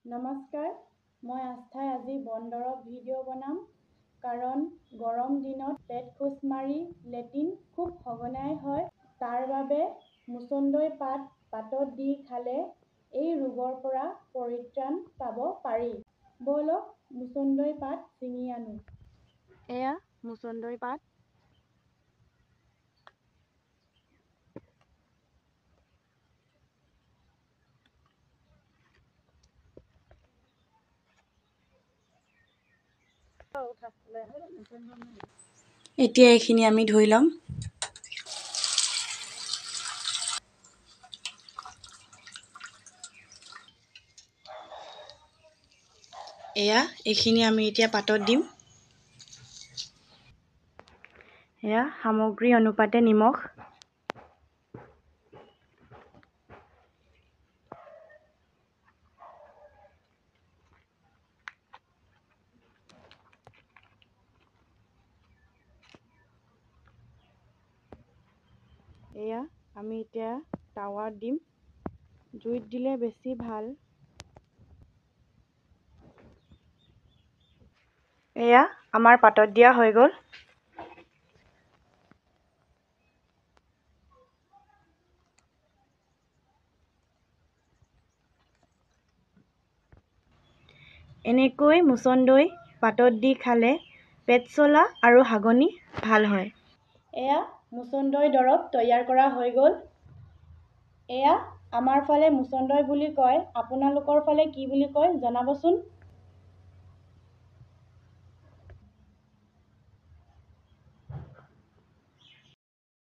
নমস্কাৰ, মই আস্থাই আজি বন-দৰৱ ভিডিঅ' বনাম। কাৰণ গৰম দিনত পেট খোজ মাৰি লেট্ৰিন খুব সঘনাই হয়। তাৰ বাবে মুচন্দৈ পাতত দি খালে এই ৰোগৰ পৰা পৰিত্ৰাণ পাব পাৰি। ব'লক মুচন্দৈ পাত ছিঙি আনো। এয়া মুচন্দৈ পাত। এতিয়া এইখিনি আমি ধুই ল'ম। এয়া এইখিনি আমি এতিয়া পাতত দিম। এয়া সামগ্ৰী অনুপাতে নিমখ। এয়া আমি এতিয়া টাৱাত দিম। জুইত দিলে বেছি ভাল। এয়া আমাৰ পাতত দিয়া হৈ গ'ল। এনেকৈ মুচন্দৈ পাতত দি খালে পেট চলা আৰু হাগনি ভাল হয়। এয়া মুচন্দৈ দৰৱ তৈয়াৰ কৰা হৈ গ'ল। এয়া আমাৰ ফালে মুচন্দৈ বুলি কয়। আপোনালোকৰ ফালে কি বুলি কয় জনাবচোন।